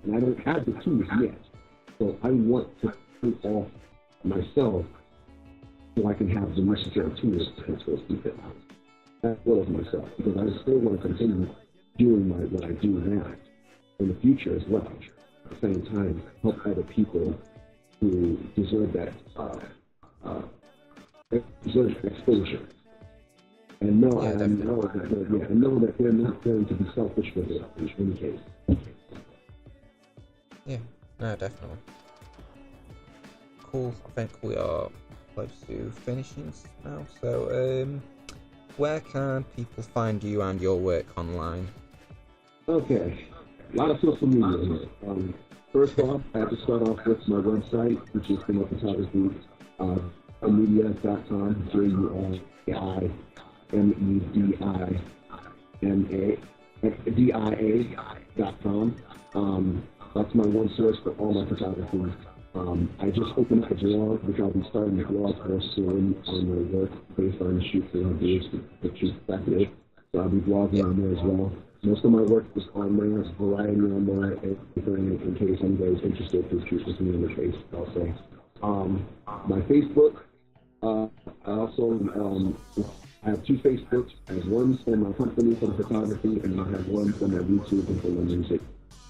and I don't have the tools yet. So I want to put off myself so I can have the necessary tools to help those people out, as well as myself, because I still want to continue doing what I do now in the future as well. At the same time, help other people who deserve that exposure. And know that they're not going to be selfish with it in any case. Yeah, no, definitely. Cool. I think we are close to finishing now. So, where can people find you and your work online? Okay, a lot of social media here. First off, I have to start off with my website, which is photography, media.com, JURAIMEDIMA, dia.com. That's my one source for all my photography. I just opened up a blog, which I'll be starting a blog for soon on my work based on shoots that I do, which is effective. So I'll be blogging on there as well. Most of my work is on there. There's a variety on there, in case anybody's interested to shoot with me in the face also. My Facebook, I also I have two Facebooks. I have one for my company for the photography, and I have one for my YouTube and for my music.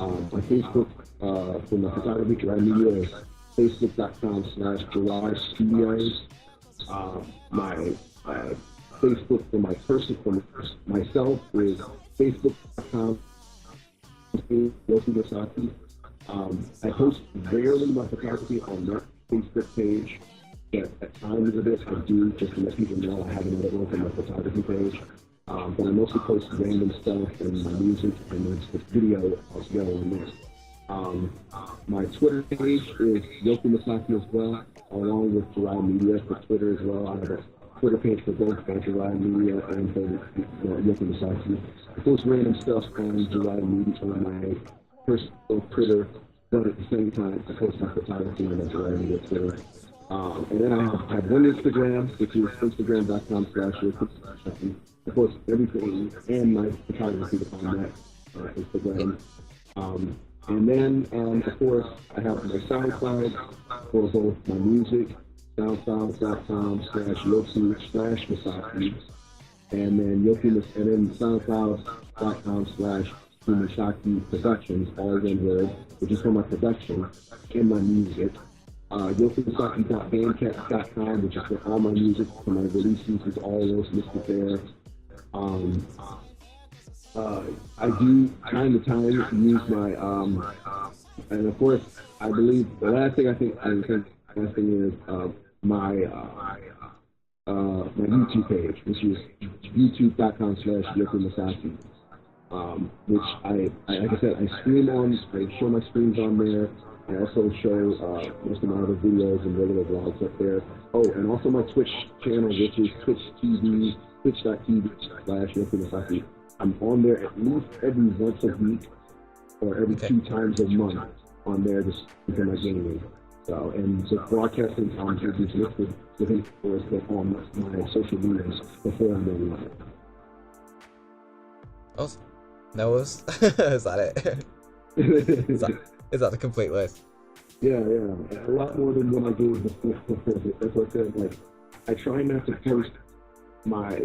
My Facebook for my photography, Jurai Media, is facebook.com/Jurai Studios. My Facebook for my person, for myself, is facebook.com/YOKU MASAKI. I post rarely my photography on that Facebook page, but at times of it I do, just to let people know I have another work on my photography page. But I mostly post random stuff and my music and the video as well on this. My Twitter page is YOKU MASAKI as well, along with Jurai Media for Twitter as well. I have a Twitter page for both Jurai Media and for YOKU MASAKI. I post random stuff on Jurai Media on my personal Twitter, but at the same time I post my photography on my Jurai Media Twitter. And then I have one Instagram, which is instagram.com/YOKU MASAKI. Of course, everything and my photography on that Instagram. And then, of course, I have my SoundCloud for both my music, soundcloud.com/YOKU/Masaki, and then soundcloud.com/Masaki Productions, all one word, which is for my production and my music. YOKUMASAKI.bandcamp.com, which is for all my music, for my releases, is all those listed there. I do time to time use my and of course I believe the last thing I think last thing is my YouTube page, which is youtube.com/YOKU MASAKI, which like I said, I show my streams on there. I also show most of my other videos and regular vlogs up there. Oh, and also my Twitch channel, which is twitch.tv/YOKU MASAKI. I'm on there at least every once a week or every 2 times a month on there just for my gaming. So, and the broadcasting times will be listed within on my social medias before I'm going live. Awesome. That was is that it? is that the complete list? Yeah. A lot more than what I gave before. As I said, like, I try not to post my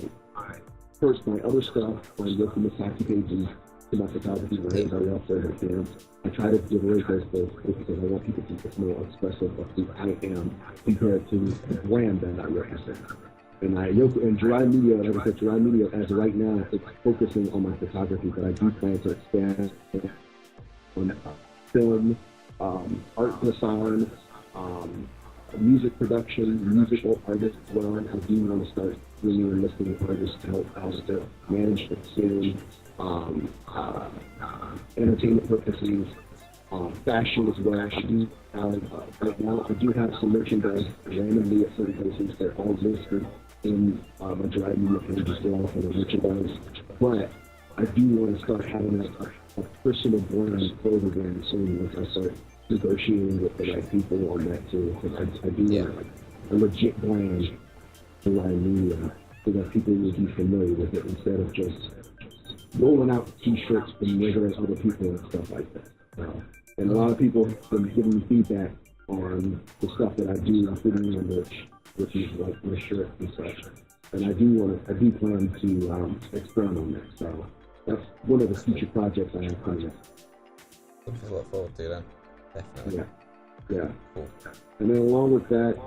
other stuff on YOKU MASAKI pages to my photography or anybody else that can. I try to generate those posts because I want people to get more expressive of who I am compared to the brand that I represent. And Jurai Media, like I said, Jurai Media, as of right now, it's focusing on my photography, but I do plan to expand on film, art design, music production, musical artists as well. I do want to start bringing and listing artists to help us to manage the scene, entertainment purposes, fashion as well. I do right now I do have some merchandise randomly at certain places. They're all listed in my Jurai Media page as well for the merchandise. But I do want to start having a personal brand clothing brand soon once I start negotiating with the right people on that too. Because I do want a legit brand Jurai Media so that people will be familiar with it instead of just rolling out t-shirts and measuring other people and stuff like that. And a lot of people have been giving me feedback on the stuff that I do, including my merch, which is like my shirt and such. And I do plan to expand on that. So that's one of the future projects I have coming up. Something to look forward to then. Definitely. Yeah. Cool. And then along with that,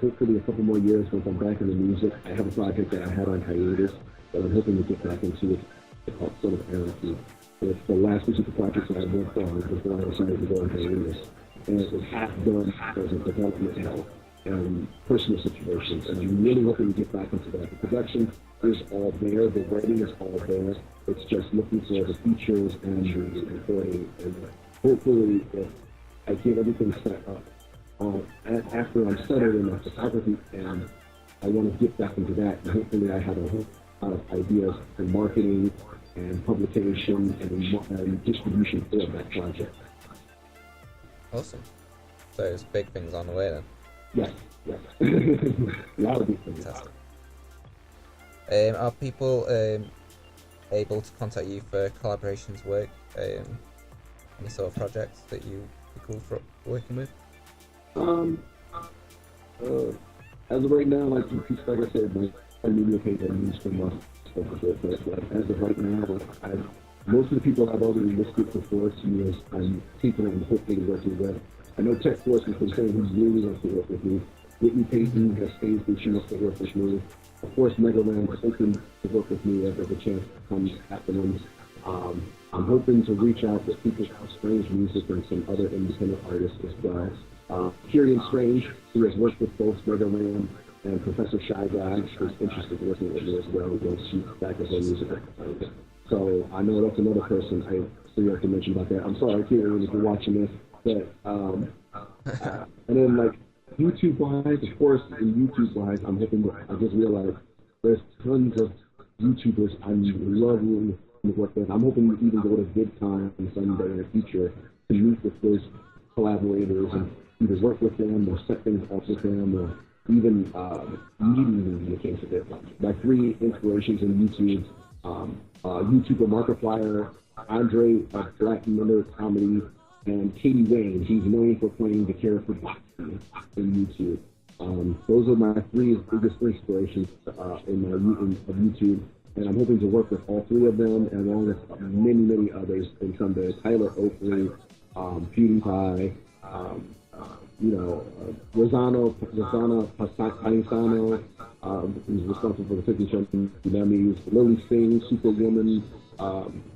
hopefully a couple more years once I'm back in the music, I have a project that I had on hiatus that I'm hoping to get back into. It's called Sort of Anarchy. It's the last piece of the project that I worked on before I decided to go on hiatus. And it was half done as a development hell and personal situations. And I'm really hoping to get back into that. The production is all there, the writing is all there. It's just looking for the features and the recording. And hopefully, if I get everything set up, after I'm settled in my photography, and I want to get back into that, and hopefully I have a whole lot of ideas for marketing and publication and distribution for that project. Awesome. So there's big things on the way then. Yes, yes. A lot of big things. Fantastic. Are people able to contact you for collaborations work? Any sort of projects that you'd be cool for working with? As of right now, like I said, my media page I use for my stuff, but as of right now, most of the people I've already listed for Forest Years, I'm taking on hopefully working with. I know Tech Force is concerned who's really wants to work with me. Whitney Payton has stated that she wants to work with me. Of course, Mega Man is hoping to work with me if there's a chance to come afterwards. I'm hoping to reach out to people from Strange Music and some other independent artists as well. Kyrian Strange, who has worked with both Mega Man and Professor Shy Guy, is interested in working with me as well. Once she's back as a music. So I know that's another person I still have to mention about that. I'm sorry, Kyrian, if you're watching this. But and then like YouTube-wise, of course, in YouTube-wise, I'm hoping that I just realized there's tons of YouTubers I love to work with. I'm hoping to even go to VidCon someday in the future to meet with those collaborators and either work with them or set things up with them or even meeting them in the case of it. My three inspirations in YouTube, YouTuber Markiplier, Andre Black Miller Comedy, and Katie Wayne. He's known for playing the character Boxy in YouTube. Those are my three biggest inspirations of YouTube, and I'm hoping to work with all three of them, along with many, many others in someday. Tyler Oakley, PewDiePie, Rosanna Paisano, who's responsible for the 50 Shunting Dummies, Lily Singh, Superwoman,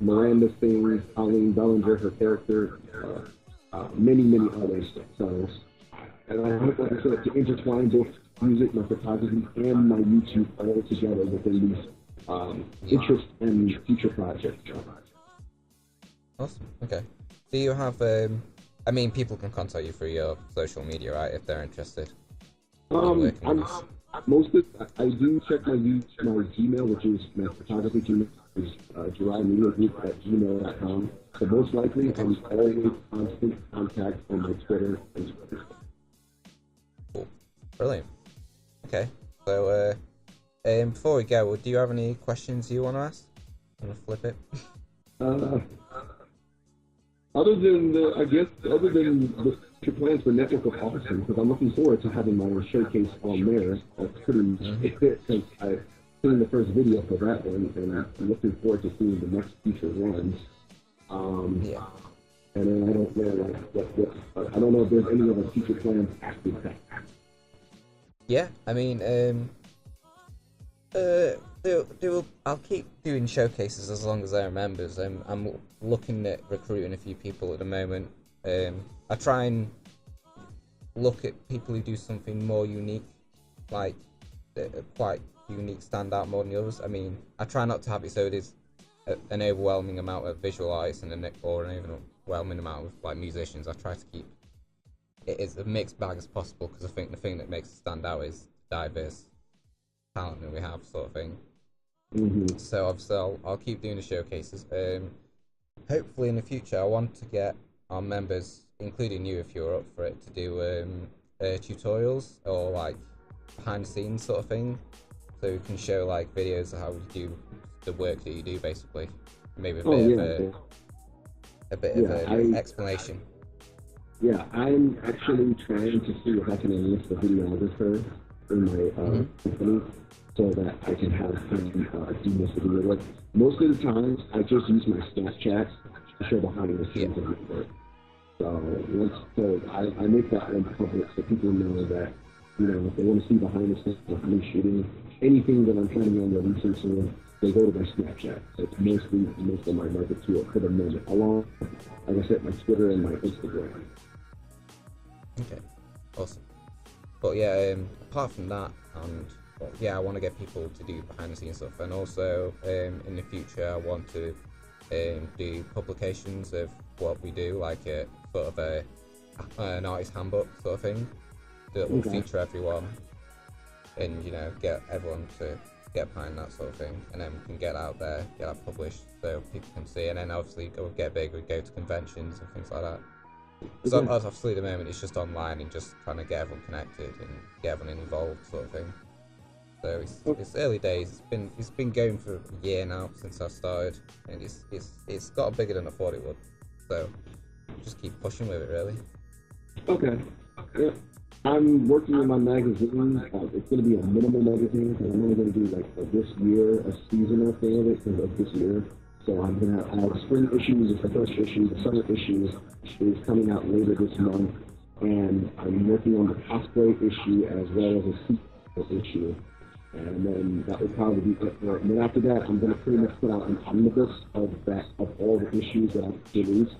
Miranda Singh, Colleen Bellinger, her character, many, many others. So, and I hope, like I said, to intertwine both music, my photography, and my YouTube all together within these interests and future projects. Awesome. Okay. Do you have I mean, people can contact you through your social media, right? If they're interested. I do check my Gmail, which is my photography Gmail, is Jurai Media Group at gmail.com. So most likely, I'm always constant contact on my Twitter and Twitter. Cool. Brilliant. Okay. So, before we go, do you have any questions you want to ask? I'm gonna flip it. Other than the future plans for Network of Awesome, because I'm looking forward to having my showcase on there. That's pretty much it, since I've seen the first video for that one, and I'm looking forward to seeing the next future ones. Yeah. And then I don't know, I don't know if there's any other future plans after that. Yeah, I mean, I'll keep doing showcases as long as there are members. I'm looking at recruiting a few people at the moment. I try and look at people who do something more unique, like quite unique, stand out more than the others. I mean, I try not to have it so it is an overwhelming amount of visual artists and an overwhelming amount of like musicians. I try to keep it as a mixed bag as possible, because I think the thing that makes it stand out is diverse talent that we have, sort of thing. Mm-hmm. So obviously I'll keep doing the showcases. Hopefully in the future I want to get our members, including you if you're up for it, to do tutorials or like behind the scenes sort of thing, so we can show like videos of how we do the work that you do, basically. Maybe a bit of an explanation. Yeah, I'm actually trying to see if I can enlist a videographer in my company, so that I can have him do this video work. Most of the times, I just use my Snapchat to show behind the scenes of my work. So I make that one public so people know that, if they want to see behind the scenes of me shooting anything that I'm planning on releasing soon, they go to my Snapchat. It's most of my market tool for the moment, along, like I said, my Twitter and my Instagram. Okay, awesome. But yeah, apart from that, I want to get people to do behind the scenes stuff, and also in the future I want to do publications of what we do, like a sort of an artist handbook sort of thing that will feature everyone, and get everyone to get behind that sort of thing, and then we can get out there, get that published so people can see, and then obviously we'll get big, we go to conventions and things like that. So obviously at the moment it's just online and just trying to get everyone connected and get everyone involved sort of thing. So it's early days. It's been going for a year now since I started, and it's got bigger than I thought it would. So just keep pushing with it, really. Okay. Yeah. I'm working on my magazine. It's going to be a minimal magazine because I'm only going to do like this year a seasonal thing of it because of this year. So I'm going to have spring issues, the first issue, the summer issue is coming out later this month, and I'm working on the cosplay issue as well as a sequel issue. And then that will probably be it. And then after that, I'm going to pretty much put out an omnibus of all the issues that I've released,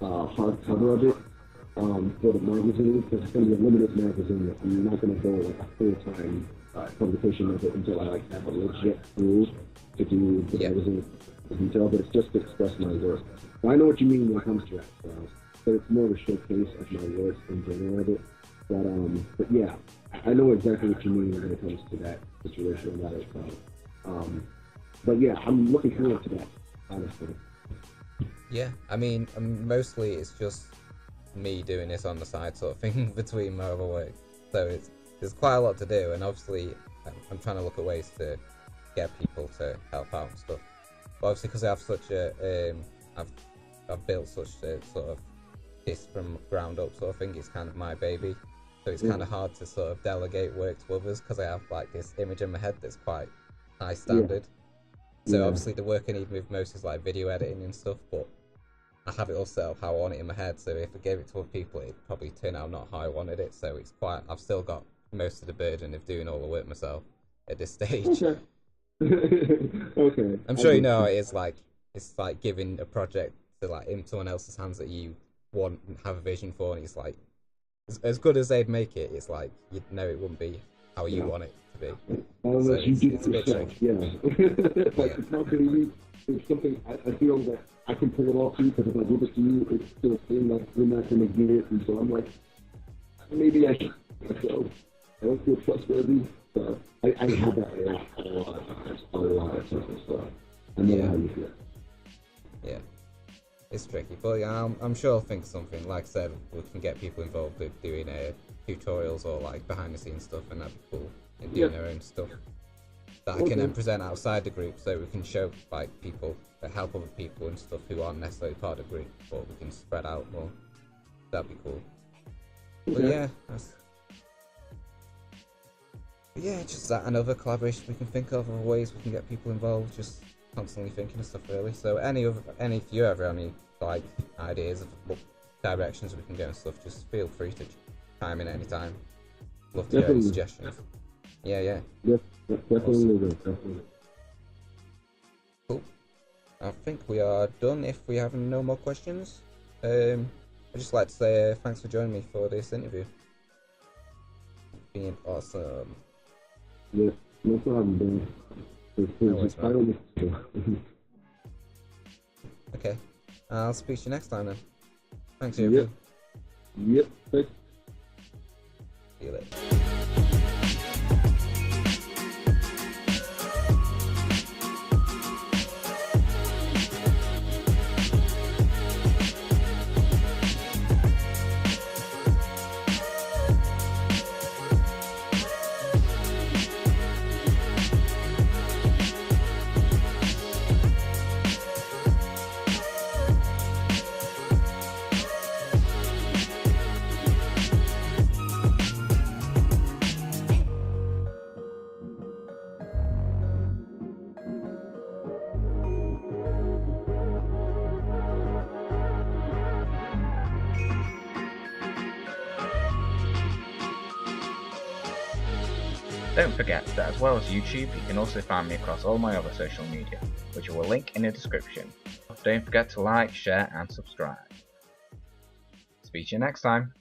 hardcover of it, for the magazine, because it's going to be a limited magazine. I'm not going to go like a full-time publication of it until I like have a legit crew to do the magazine in detail, but it's just to express my work. So I know what you mean when it comes to that. So it's more of a showcase of my work in general of it. But yeah, I know exactly what you mean when it comes to that situation about it. But yeah, I'm looking forward to that, honestly. Yeah, I mean, mostly it's just me doing this on the side sort of thing between my other work. So there's quite a lot to do, and obviously I'm trying to look at ways to get people to help out and stuff. But obviously because I have such a, I've built such a sort of this from ground up sort of thing, it's kind of my baby. So it's kind of hard to sort of delegate work to others because I have like this image in my head that's quite high standard. So obviously the work I need with most is like video editing and stuff, but I have it all set up how I want it in my head. So if I gave it to other people, it'd probably turn out not how I wanted it. So it's quite, I've still got most of the burden of doing all the work myself at this stage. Okay. Okay. I'm sure you know how it is, like, it's like giving a project to like in someone else's hands that you want and have a vision for, and it's like, as good as they'd make it, it's like, you'd know it wouldn't be how you want it to be. Unless you do it's a bit tricky. Yeah. Like, it's not going to be, it's something I feel that I can pull it off too, because if I give it to you, it's still seems like you're not going to get it, and so I'm like, maybe I should. So I don't feel trustworthy. So I have that a lot of times. So I know how you feel. Yeah. It's tricky, but yeah, I'm sure I'll think of something. Like I said, we can get people involved with doing tutorials or like behind the scenes stuff, and that'd be cool. And doing their own stuff that I can then present outside the group, so we can show like people that help other people and stuff who aren't necessarily part of the group, but we can spread out more. That'd be cool. But yeah, just that another collaboration we can think of ways we can get people involved. Just constantly thinking of stuff, really. So if you ever have any like ideas of what directions we can go and stuff, just feel free to chime in anytime. Love to hear any suggestions. Yeah. Yep, definitely. Cool. I think we are done if we have no more questions. I'd just like to say thanks for joining me for this interview. Being awesome. Yeah, no problem, man. Okay, I'll speak to you next time then. Thanks, everyone. Yep. Thanks. See you later. Don't forget that as well as YouTube, you can also find me across all my other social media, which I will link in the description. Don't forget to like, share and subscribe. Speak to you next time.